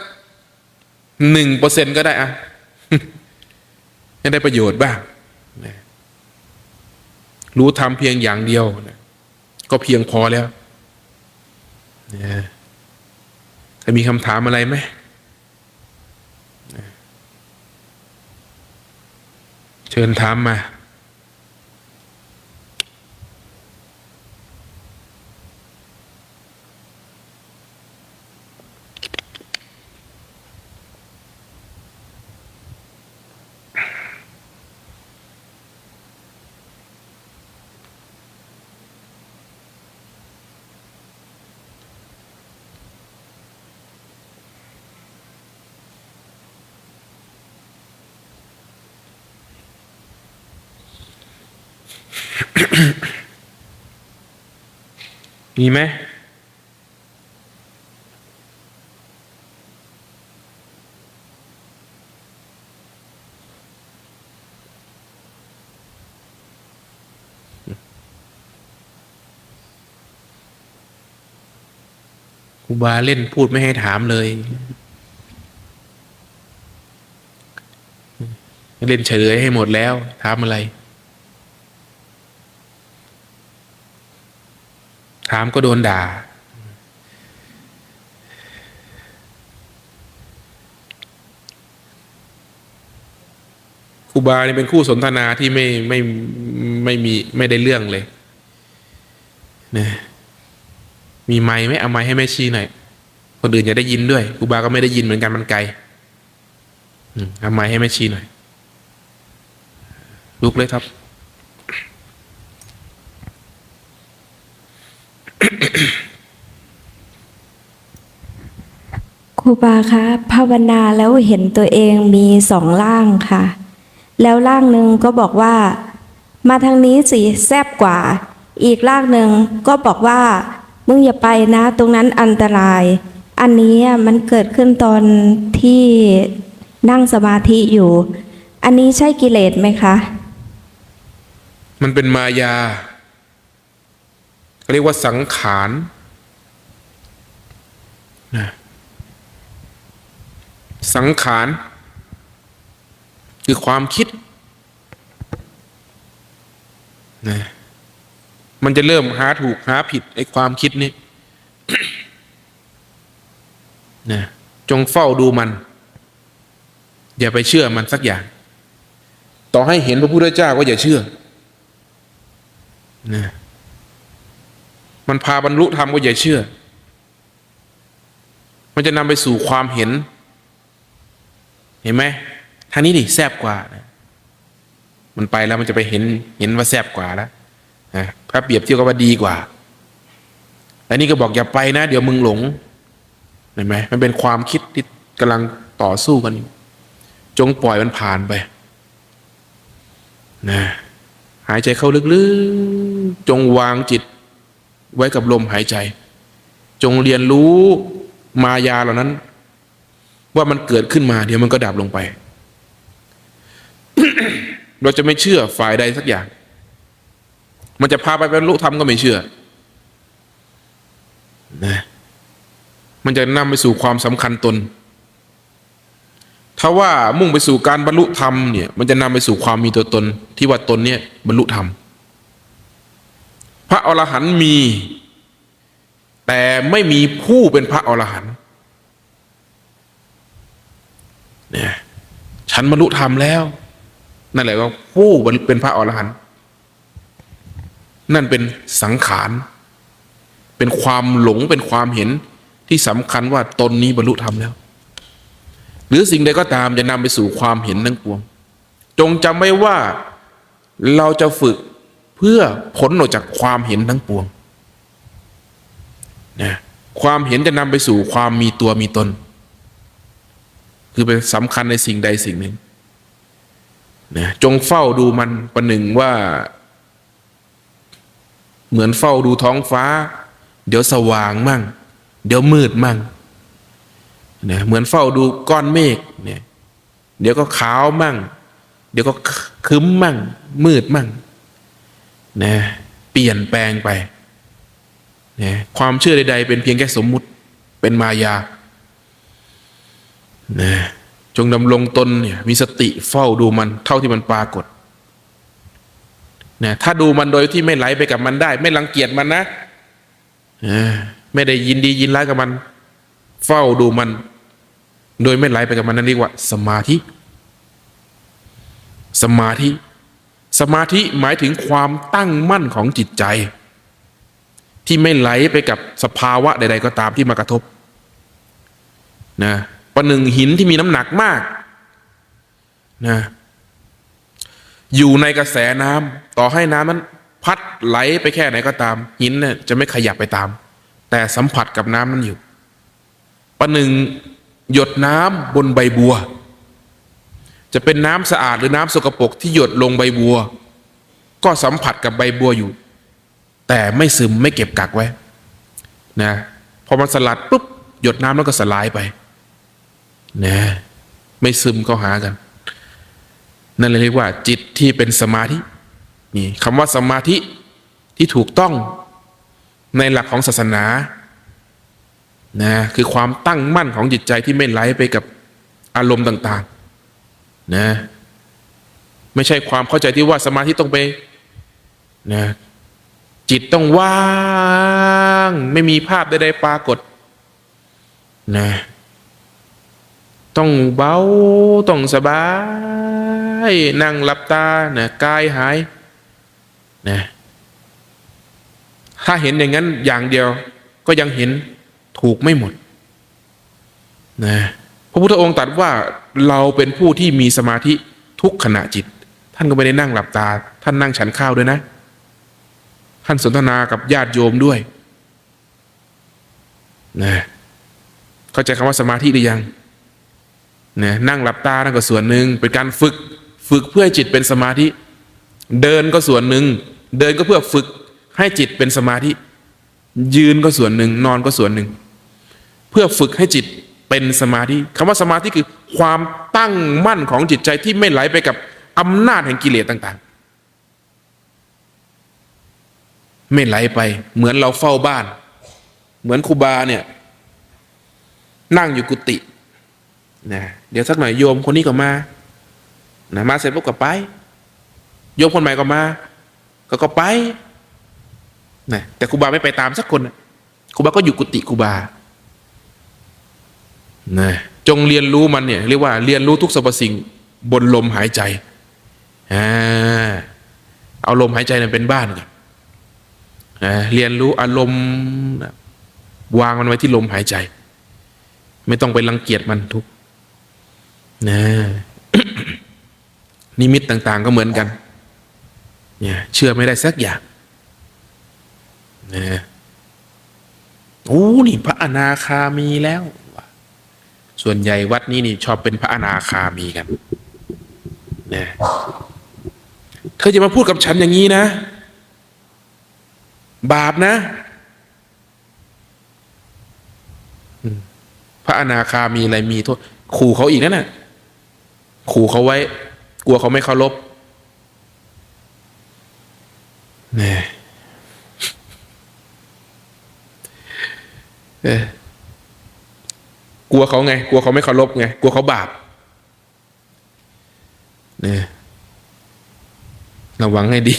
1%ก็ได้อะให้ได้ประโยชน์บ้างรู้ทำเพียงอย่างเดียวก็เพียงพอแล้วถ้ามีคำถามอะไรไหมเชิญถามมา มีไหมครูบาเล่นพูดไม่ให้ถามเลยเล่นเฉลยให้หมดแล้วถามอะไรถามก็โดนด่าครูบาเนี่ยเป็นคู่สนทนาที่ไม่ได้เรื่องเลยนะมีไมค์ไหมเอาไมค์ให้แม่ชีหน่อยคนอื่นจะได้ยินด้วยครูบาก็ไม่ได้ยินเหมือนกันมันไกลเอาไมค์ให้แม่ชีหน่อยลุกเลยครับ ครูบาคะภาวนาแล้วเห็นตัวเองมีสองร่างค่ะแล้วร่างหนึ่งก็บอกว่ามาทางนี้สิแซบกว่าอีกร่างหนึ่งก็บอกว่ามึงอย่าไปนะตรงนั้นอันตรายอันนี้มันเกิดขึ้นตอนที่นั่งสมาธิอยู่อันนี้ใช่กิเลสไหมคะมันเป็นมายาเรียกว่าสังขารนะสังขารคือความคิดนะมันจะเริ่มหาถูกหาผิดไอ้ความคิดนี้ นะจงเฝ้าดูมันอย่าไปเชื่อมันสักอย่างต่อให้เห็นพระพุทธเจ้าก็อย่าเชื่อนะมันพาบรรลุธรรมก็อย่าเชื่อมันจะนำไปสู่ความเห็นเห็นไหมทางนี้ดิแซ่บกว่านะมันไปแล้วมันจะไปเห็นว่าแซ่บกว่าแล้วนะถ้าเปรียบเทียบกับว่าดีกว่าแต่นี่ก็บอกอย่าไปนะเดี๋ยวมึงหลงเห็นไหมมันเป็นความคิดที่กำลังต่อสู้กันอยู่จงปล่อยมันผ่านไปนะหายใจเข้าลึกๆจงวางจิตไว้กับลมหายใจจงเรียนรู้มายาเหล่านั้นว่ามันเกิดขึ้นมาเดี๋ยวมันก็ดับลงไป เราจะไม่เชื่อฝ่ายใดสักอย่างมันจะพาไปบรรลุธรรมก็ไม่เชื่อนะมันจะนำไปสู่ความสำคัญตนถ้าว่ามุ่งไปสู่การบรรลุธรรมเนี่ยมันจะนำไปสู่ความมีตัวตนที่ว่าตนเนี่ยบรรลุธรรมพระอรหันต์มีแต่ไม่มีผู้เป็นพระอรหันต์เนี่ยฉันบรรลุธรรมแล้วนั่นแหละว่าผู้เป็นพระอรหันต์นั่นเป็นสังขารเป็นความหลงเป็นความเห็นที่สำคัญว่าตนนี้บรรลุธรรมแล้วหรือสิ่งใดก็ตามจะนำไปสู่ความเห็นทั้งปวงจงจำไว้ว่าเราจะฝึกเพื่อผลออกจากความเห็นทั้งปวงนะความเห็นจะนำไปสู่ความมีตัวมีตนคือเป็นสำคัญในสิ่งใดสิ่งหนึ่งนะจงเฝ้าดูมันประหนึ่งว่าเหมือนเฝ้าดูท้องฟ้าเดี๋ยวสว่างมั่งเดี๋ยวมืดมั่งนะเหมือนเฝ้าดูก้อนเมฆเนี่ยเดี๋ยวก็ขาวมั่งเดี๋ยวก็ครึ้มมั่งมืดมั่งนะเปลี่ยนแปลงไปนะความเชื่อใดๆเป็นเพียงแค่สมมุติเป็นมายานะจงดำรงตนเนี่ยมีสติเฝ้าดูมันเท่าที่มันปรากฏนะถ้าดูมันโดยที่ไม่ไหลไปกับมันได้ไม่รังเกียจมันนะไม่ได้ยินดียินร้ายกับมันเฝ้าดูมันโดยไม่ไหลไปกับมันนั่นเรียกว่าสมาธิสมาธิสมาธิหมายถึงความตั้งมั่นของจิตใจที่ไม่ไหลไปกับสภาวะใดๆก็ตามที่มากระทบนะประหนึ่งหินที่มีน้ำหนักมากนะอยู่ในกระแสน้ำต่อให้น้ำนั้นพัดไหลไปแค่ไหนก็ตามหินเนี่ยจะไม่ขยับไปตามแต่สัมผัสกับน้ำนั้นอยู่ประหนึ่งหยดน้ำบนใบบัวจะเป็นน้ำสะอาดหรือน้ำสกปรกที่หยดลงใบบัว ก็สัมผัสกับใบบัวอยู่ แต่ไม่ซึมไม่เก็บกักไว้นะพอมันสลัดปุ๊บหยดน้ำแล้วก็สลายไปนะไม่ซึมเข้าหากันนั่นเลยเรียกว่าจิตที่เป็นสมาธินี่คำว่าสมาธิที่ถูกต้องในหลักของศาสนานะคือความตั้งมั่นของจิตใจที่ไม่ไหลไปกับอารมณ์ต่างๆนะไม่ใช่ความเข้าใจที่ว่าสมาธิต้องไปนะจิตต้องว่างไม่มีภาพใดๆปรากฏนะต้องเบาต้องสบายนั่งหลับตานะกายหายนะถ้าเห็นอย่างนั้นอย่างเดียวก็ยังเห็นถูกไม่หมดนะพระพุทธองค์ตรัสว่าเราเป็นผู้ที่มีสมาธิทุกขณะจิตท่านก็ไม่ได้นั่งหลับตาท่านนั่งฉันข้าวด้วยนะท่านสนทนากับญาติโยมด้วยนะเข้าใจคำว่าสมาธิหรือยังนะนั่งหลับตานั่นก็ส่วนหนึ่งเป็นการฝึกเพื่อให้จิตเป็นสมาธิเดินก็ส่วนหนึ่งเดินก็เพื่อฝึกให้จิตเป็นสมาธิยืนก็ส่วนหนึ่งนอนก็ส่วนหนึ่งเพื่อฝึกให้จิตเป็นสมาธิคำว่าสมาธิคือความตั้งมั่นของจิตใจที่ไม่ไหลไปกับอำนาจแห่งกิเลสต่างๆไม่ไหลไปเหมือนเราเฝ้าบ้านเหมือนครูบาเนี่ยนั่งอยู่กุฏินะเดี๋ยวสักหน่อยโยมคนนี้ก็มานะมาเสร็จปุ๊บก็ไปโยมคนใหม่ก็มาก็ไปนะแต่ครูบาไม่ไปตามสักคนครูบาก็อยู่กุฏิครูบานะจงเรียนรู้มันเนี่ยเรียกว่าเรียนรู้ทุกสรรพสิ่งบนลมหายใจเอาลมหายใจนั้นเป็นบ้านก่อนเรียนรู้อารมณ์วางมันไว้ที่ลมหายใจไม่ต้องไปรังเกียจมันทุกนะ นิมิตต่างๆก็เหมือนกันเนี่ยเชื่อไม่ได้สักอย่างนะโอ้นี่พระอนาคามีแล้วส่วนใหญ่วัดนี้นี่ชอบเป็นพระอนาคามีกันนะเธอจะมาพูดกับฉันอย่างนี้นะบาปนะพระอนาคามีอะไรมีโทษขู่เขาอีกนั่นน่ะขู่เขาไว้กลัวเขาไม่เคารพเนี่ยกลัวเขาไงกลัวเขาไม่เคารพไงกลัวเขาบาปเนี่ยระวังให้ดี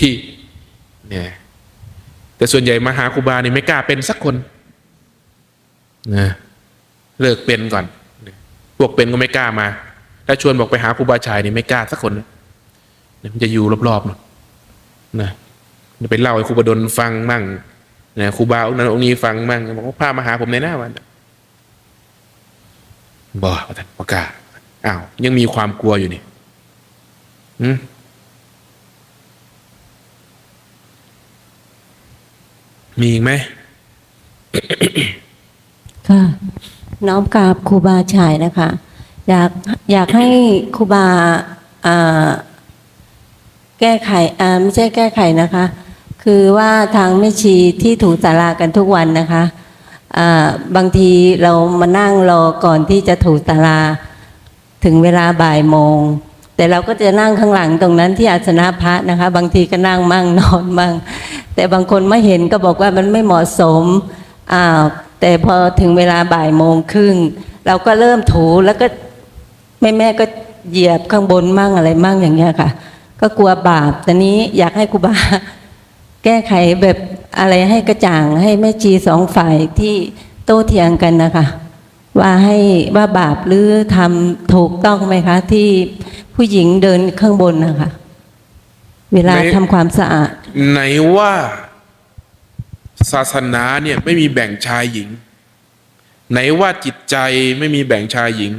เนี่ยแต่ส่วนใหญ่มาหาครูบานี่ไม่กล้าเป็นสักคนนะเลิกเป็นก่อนพวกเป็นก็ไม่กล้ามาถ้าชวนบอกไปหาครูบาชายนี่ไม่กล้าสักคนนะมันจะอยู่รอบๆนะไปเล่าให้ครูบดลฟังมั่งนะครูบาองค์นั้นองค์นี้ฟังมั่งบอกว่าพามาหาผมในหน้าวันบอกท่านประกาศอ้าวยังมีความกลัวอยู่นี่มีอีกไหม ค่ะน้อมกราบครูบาฉายนะคะอยากให้ครูบาแก้ไขไม่ใช่แก้ไขนะคะคือว่าทางแม่ชีที่ถูศาลากันทุกวันนะคะบางทีเรามานั่งรอก่อนที่จะถูศาลาถึงเวลาบ่ายโมงแต่เราก็จะนั่งข้างหลังตรงนั้นที่อาสนะพระนะคะบางทีก็นั่งมั่งนอนมั่งแต่บางคนไม่เห็นก็บอกว่ามันไม่เหมาะสมแต่พอถึงเวลาบ่ายโมงครึ่งเราก็เริ่มถูแล้วก็แม่ก็เหยียบข้างบนมั่งอะไรมั่งอย่างเงี้ยค่ะก็กลัวบาปแต่นี้อยากให้ครูบาแก้ไขแบบอะไรให้กระจ่างให้แม่ชีสองฝ่ายที่โต้เถียงกันนะคะว่าบาปหรือทำถูกต้องไหมคะที่ผู้หญิงเดินข้างบนนะคะเวลาทำความสะอาดไหนว่าศาสนาเนี่ยไม่มีแบ่งชายหญิงไหนว่าจิตใจไม่มีแบ่งชายหญิง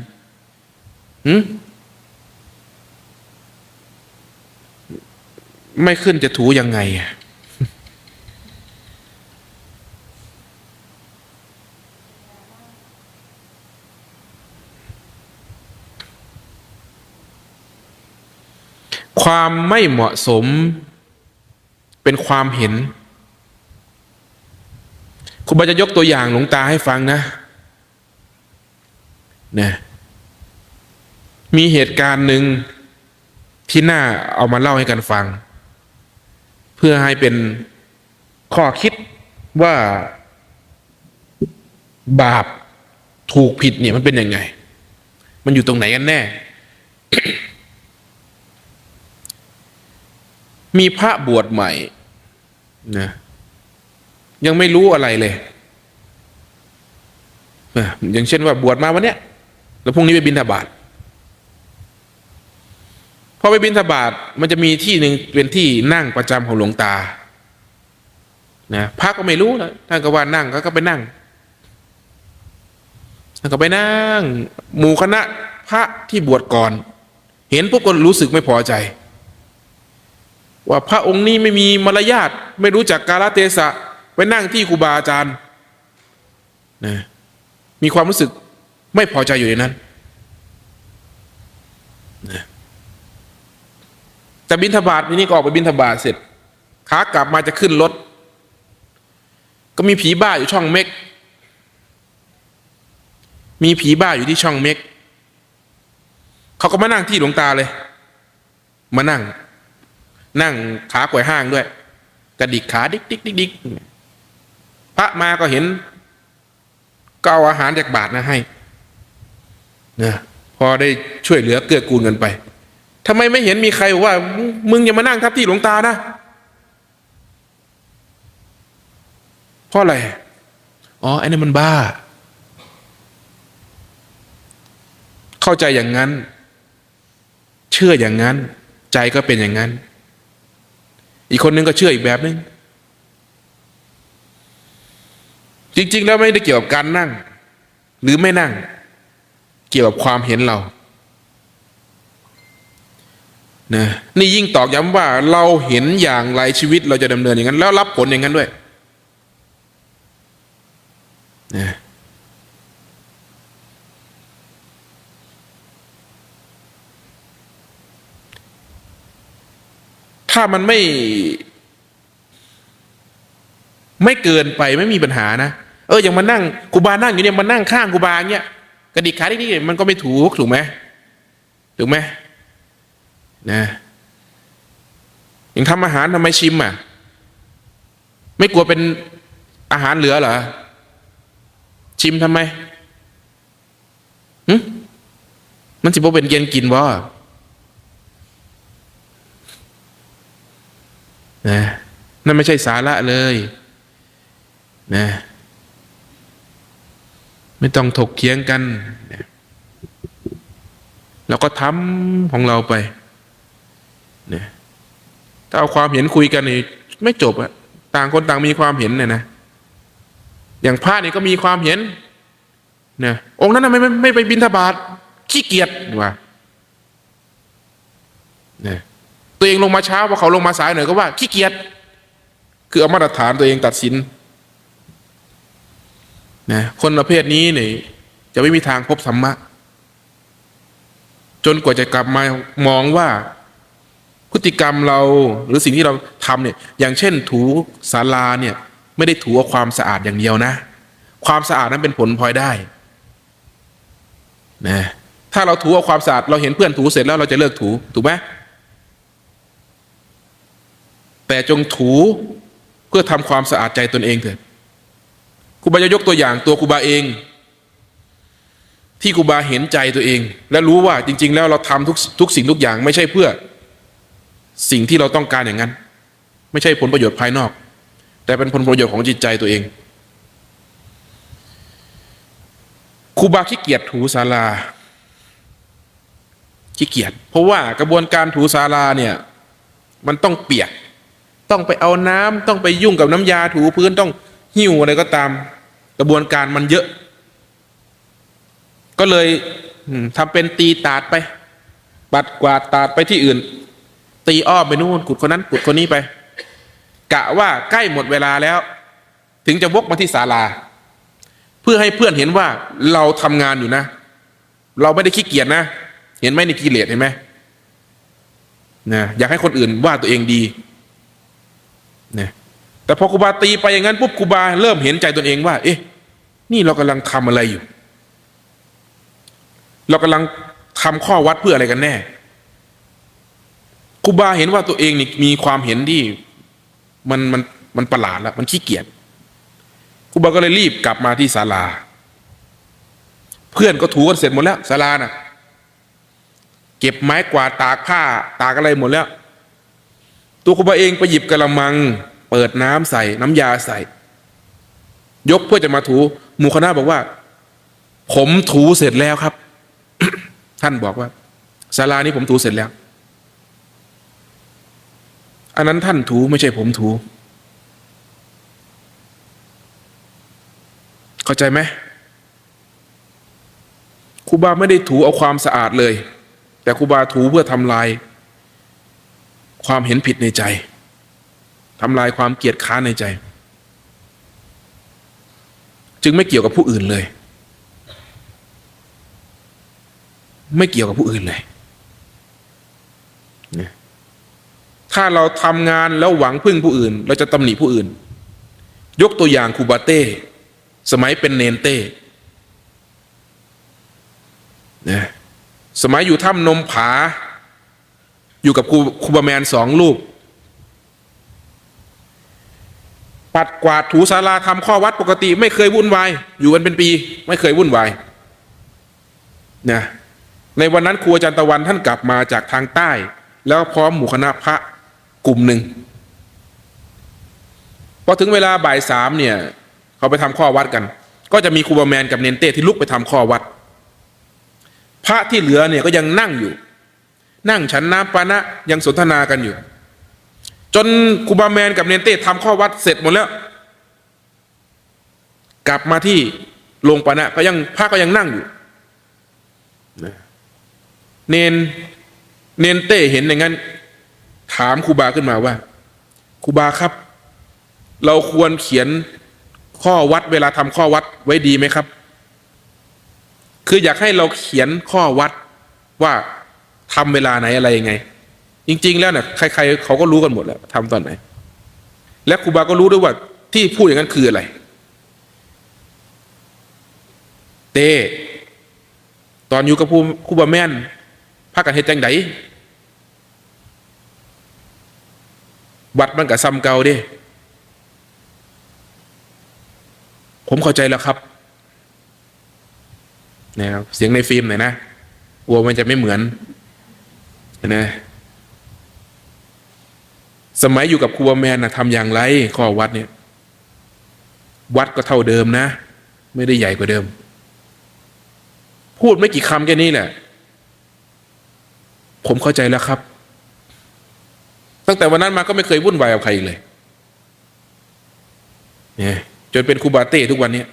ไม่ขึ้นจะถูยังไงความไม่เหมาะสม เป็นความเห็นครูบาจะยกตัวอย่างหลวงตาให้ฟังนะมีเหตุการณ์หนึ่งที่น่าเอามาเล่าให้กันฟังเพื่อให้เป็นข้อคิดว่าบาปถูกผิดเนี่ยมันเป็นยังไงมันอยู่ตรงไหนกันแน่ มีพระบวชใหม่นะยังไม่รู้อะไรเลยอย่างเช่นว่าบวชมาวันเนี้ยแล้วพรุ่งนี้ไปบิณฑบาตพอไปบิณฑบาตมันจะมีที่หนึ่งเป็นที่นั่งประจำของหลวงตานะพระก็ไม่รู้นะท่านก็ว่านั่งก็ไปนั่งท่านก็ไปนั่งหมู่คณะพระที่บวชก่อนเห็นปุ๊บก็รู้สึกไม่พอใจว่าพระองค์นี้ไม่มีมารยาทไม่รู้จักกาลเทศะไปนั่งที่ครูบาอาจารย์นะมีความรู้สึกไม่พอใจอยู่ในนั้นนะแต่บิณฑบาตนี่ก็ออกไปบิณฑบาตเสร็จขากลับมาจะขึ้นรถก็มีผีบ้าอยู่ช่องเม็กมีผีบ้าอยู่ที่ช่องเม็กเขาก็มานั่งที่หลวงตาเลยมานั่งขาไขว่ห้างด้วยกระดิกขาดิกพระมาก็เห็นก็เอาอาหารจากบาตรนะให้นะพอได้ช่วยเหลือเกื้อกูลกันไปทำไมไม่เห็นมีใครบอกว่ามึงอย่ามานั่งทับที่หลวงตานะเพราะอะไรอ๋อไอ้นี่มันบ้าเข้าใจอย่างนั้นเชื่ออย่างนั้นใจก็เป็นอย่างนั้นอีกคนนึงก็เชื่ออีกแบบนึงจริงๆแล้วไม่ได้เกี่ยวกับการนั่งหรือไม่นั่งเกี่ยวกับความเห็นเรานะนี่ยิ่งตอกย้ำว่าเราเห็นอย่างไรชีวิตเราจะดำเนินอย่างนั้นแล้วรับผลอย่างนั้นด้วยนะถ้ามันไม่เกินไปไม่มีปัญหานะอย่างมานั่งครูบานั่งอยู่เนี่ยมานั่งข้างครูบาเงี้ยกระดิกขาที่นี่มันก็ไม่ถูกไหมนะอย่างทำอาหารทำไมชิมอ่ะไม่กลัวเป็นอาหารเหลือเหรอชิมทำไมมันสิบ่เป็นเย็นกินบ่นะนั่นไม่ใช่สาระเลยนะไม่ต้องถกเถียงกันนะเราก็ทำของเราไปนะถ้าเอาความเห็นคุยกันนี่ไม่จบอะต่างคนต่างมีความเห็นเนี่ยนะอย่างพระนี่ก็มีความเห็นนะองค์นั้นทำไมไม่ไปบิณฑบาตขี้เกียจว่านะตัวเองลงมาเช้าพอเขาลงมาสายหน่อยก็ว่าขี้เกียจคือเอามาตรฐานตัวเองตัดสินนะคนประเภทนี้เนี่ยจะไม่มีทางพบธรรมะจนกว่าจะกลับมามองว่าพฤติกรรมเราหรือสิ่งที่เราทำเนี่ยอย่างเช่นถูศาลาเนี่ยไม่ได้ถูเอาความสะอาดอย่างเดียวนะความสะอาดนั้นเป็นผลพลอยได้นะถ้าเราถูเอาความสะอาดเราเห็นเพื่อนถูเสร็จแล้วเราจะเลิกถูกไหมแต่จงถูเพื่อทำความสะอาดใจตนเองเถิดครูบาจะยกตัวอย่างตัวครูบาเองที่ครูบาเห็นใจตัวเองและรู้ว่าจริงๆแล้วเราทำทุกสิ่งทุกอย่างไม่ใช่เพื่อสิ่งที่เราต้องการอย่างนั้นไม่ใช่ผลประโยชน์ภายนอกแต่เป็นผลประโยชน์ของจิตใจตัวเองครูบาขี้เกียจถูศาลาขี้เกียจเพราะว่ากระบวนการถูศาลาเนี่ยมันต้องเปียกต้องไปเอาน้ำต้องไปยุ่งกับน้ำยาถูพื้นต้องหิ้วอะไรก็ตามกระบวนการมันเยอะก็เลยทำเป็นตีตาดไปปัดกวาดตาดไปที่อื่นตีอ้อมไปนู่นขุดคนนั้นขุดคนนี้ไปกะว่าใกล้หมดเวลาแล้วถึงจะวกมาที่ศาลาเพื่อให้เพื่อนเห็นว่าเราทำงานอยู่นะเราไม่ได้ขี้เกียจนะเห็นไหมในกิเลสเห็นไหมนะอยากให้คนอื่นว่าตัวเองดี นะแต่พอครูบาตีไปอย่างนั้นปุ๊บครูบาเริ่มเห็นใจตนเองว่า เอ๊ะนี่เรากำลังทำอะไรอยู่ เรากำลังทำข้อวัดเพื่ออะไรกันแน่ครูบาเห็นว่าตัวเองนี่มีความเห็นที่มันประหลาดแล้วมันขี้เกียจครูบาก็เลยรีบกลับมาที่ศาลาเพื่อนก็ถูกันเสร็จหมดแล้วศาลาน่ะเก็บไม้กวาดตากผ้าตากอะไรหมดแล้วตัวครูบาเองไปหยิบกระมังเปิดน้ำใส่น้ำยาใส่ยกเพื่อจะมาถูหมู่คณะบอกว่าผมถูเสร็จแล้วครับ ท่านบอกว่าศาลานี้ผมถูเสร็จแล้วอันนั้นท่านถูไม่ใช่ผมถูเข้าใจไหมครูบาไม่ได้ถูเอาความสะอาดเลยแต่ครูบาถูเพื่อทำลายความเห็นผิดในใจทำลายความเกลียดค้านในใจจึงไม่เกี่ยวกับผู้อื่นเลยไม่เกี่ยวกับผู้อื่นเลยถ้าเราทำงานแล้วหวังพึ่งผู้อื่นเราจะตำหนิผู้อื่นยกตัวอย่างครูบาเต้สมัยเป็นเนนเต้นะสมัยอยู่ถ้ำนมผาอยู่กับครูบาแมน2 รูปปัดกวาดถูศาลาทำข้อวัดปกติไม่เคยวุ่นวายอยู่กันเป็นปีไม่เคยวุ่นวายนะในวันนั้นครูอาจารย์ตะวันท่านกลับมาจากทางใต้แล้วพร้อมหมู่คณะพระกลุ่มหนึ่งพอถึงเวลาบ่าย3เนี่ยเขาไปทำข้อวัดกันก็จะมีครูบาแมนกับเนนเต้ที่ลุกไปทำข้อวัดพระที่เหลือเนี่ยก็ยังนั่งอยู่นั่งฉันน้ำปานะยังสนทนากันอยู่จนครูบาแมนกับเนนเต้ทำข้อวัดเสร็จหมดแล้วกลับมาที่โรงปานะก็ยังพระก็ยังนั่งอยู่เนนเต้เห็นอย่างนั้นถามครูบาขึ้นมาว่าครูบาครับเราควรเขียนข้อวัดเวลาทำข้อวัดไว้ดีไหมครับคืออยากให้เราเขียนข้อวัดว่าทำเวลาไหนอะไรยังไงจริงๆแล้วเนี่ยใครๆเขาก็รู้กันหมดแล้วทำตอนไหนและครูบาก็รู้ด้วยว่าที่พูดอย่างนั้นคืออะไรเต้ตอนอยู่กับครูบาแม่นพากันเฮ็ดจังไดวัดมันกับซ้ำเก่าเด้ผมเข้าใจแล้วครับนะครับเสียงในฟิล์มหน่อยนะกลัวมันจะไม่เหมือนนะสมัยอยู่กับครูบาแมนนะทำอย่างไรข้อวัดเนี่ยวัดก็เท่าเดิมนะไม่ได้ใหญ่กว่าเดิมพูดไม่กี่คำแค่นี้แหละผมเข้าใจแล้วครับตั้งแต่วันนั้นมาก็ไม่เคยวุ่นวายกับใครอีกเลยเนี่ยจนเป็นครูบาเต้ทุกวันนี้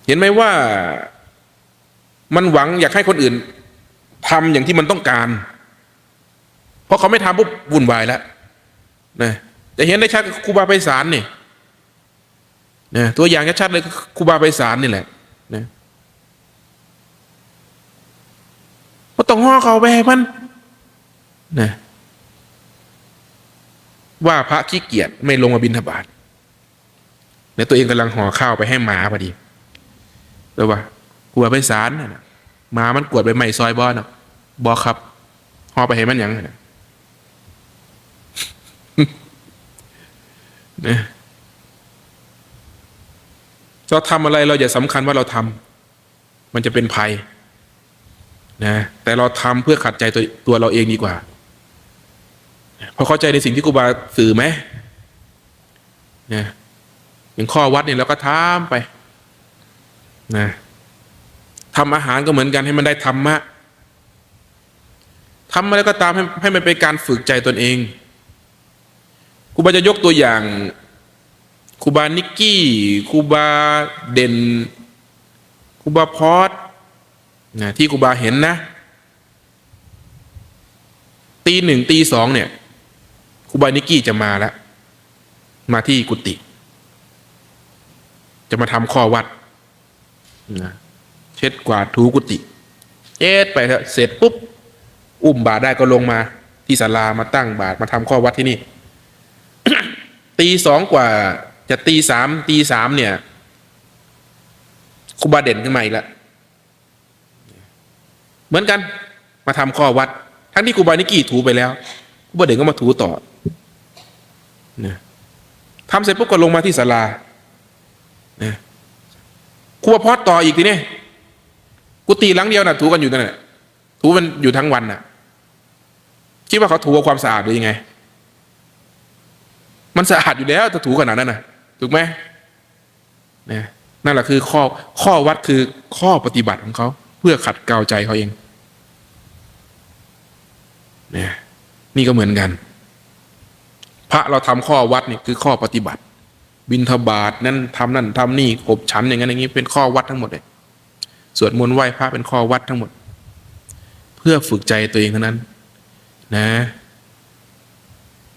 เห็นไหมว่ามันหวังอยากให้คนอื่นทำอย่างที่มันต้องการเพราะเขาไม่ทำปุ๊บวุ่นวายแล้วนะจะเห็นได้ชัดครูบาไพศาลนี่นะตัวอย่างชัดเลยครูบาไพศาลนี่แหละนะก็ต้องห่อเขาไปให้มันนะว่าพระขี้เกียจไม่ลงมาบิณฑบาตแล้วตัวเองกำลังห่อข้าวไปให้หมาพอดีแล้วว่าครูบาไพศาลน่ะหมามันกวดไปใหม่ซอยบอนะบอครับห่อไปให้มันยังนะเราทำอะไรเราอย่าสำคัญว่าเราทำมันจะเป็นภัยนะแต่เราทำเพื่อขัดใจตัวเราเองดีกว่าพอเข้าใจในสิ่งที่ครูบาสื่อไหมนะอย่างข้อวัดเนี่ยเราก็ทำไปนะทำอาหารก็เหมือนกันให้มันได้ธรรมะทำอะไรก็ตามให้มันเป็นการฝึกใจตนเองครูบาจะยกตัวอย่างครูบานิกกี้ครูบาเด่นครูบาพอดนะที่ครูบาเห็นนะตี 1 ตี 2เนี่ยครูบานิกกี้จะมาแล้วมาที่กุฏิจะมาทำข้อวัดนะเช็ดกวาดถูกุฏิเช็ดไปเสร็จปุ๊บอุ้มบาได้ก็ลงมาท ที่ศาลามาตั้งบาตรมาทำข้อวัดที่นี่ ตี 2กว่าจะตี 3เนี่ยครูบาเด่นขึ้นมาอีกแล้วเหมือนกันมาทำข้อวัดทั้งที่ครูบานิกี้ถูไปแล้วครูบาเด่นก็มาถูต่อนะทำเสร็จปุ๊บก็ลงมาที่ศาลานะครูบาพอดต่ออีกทีนี่กุฏิหลังเดียวน่ะถูกันอยู่นั่นแหละถูมันอยู่ทั้งวันน่ะคิดว่าเขาถูความสะอาดหรือยังไงมันสะอาดอยู่แล้วจะถูขนาดนั้นน่ะถูกไหมเนี่ยนั่นแหละคือข้อวัดคือข้อปฏิบัติของเขาเพื่อขัดเกลาใจเขาเองเนี่ยนี่ก็เหมือนกันพระเราทำข้อวัดนี่คือข้อปฏิบัติ บิณฑบาตนั่นทำนี่ขบฉันอย่างนั้นอย่างนี้เป็นข้อวัดทั้งหมดเลยสวดมนต์ไหว้พระเป็นข้อวัดทั้งหมดเพื่อฝึกใจตัวเองเท่านั้นนะ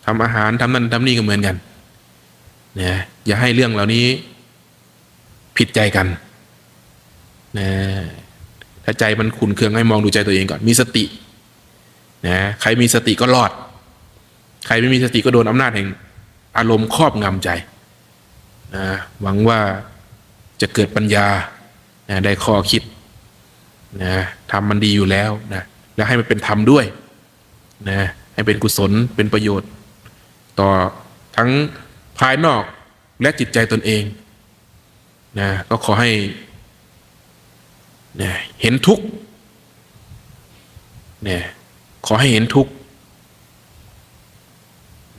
ทำอาหารทำนั่นทำนี่ก็เหมือนกันนะอย่าให้เรื่องเหล่านี้ผิดใจกันนะถ้าใจมันขุ่นเคืองให้มองดูใจตัวเองก่อนมีสตินะใครมีสติก็รอดใครไม่มีสติก็โดนอำนาจแห่งอารมณ์ครอบงำใจนะหวังว่าจะเกิดปัญญานะได้ข้อคิดนะทำมันดีอยู่แล้วนะแล้วให้มันเป็นธรรมด้วยนะให้เป็นกุศลเป็นประโยชน์ต่อทั้งภายนอกและจิตใจตนเองนะก็ขอให้นะเห็นทุกข์นะขอให้เห็นทุกข์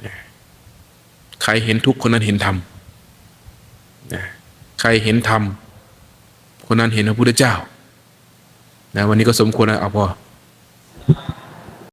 นะใครเห็นทุกข์คนนั้นเห็นธรรมนะใครเห็นธรรมคนนั้นเห็นพระพุทธเจ้านะวันนี้ก็สมควรนะเอาพอ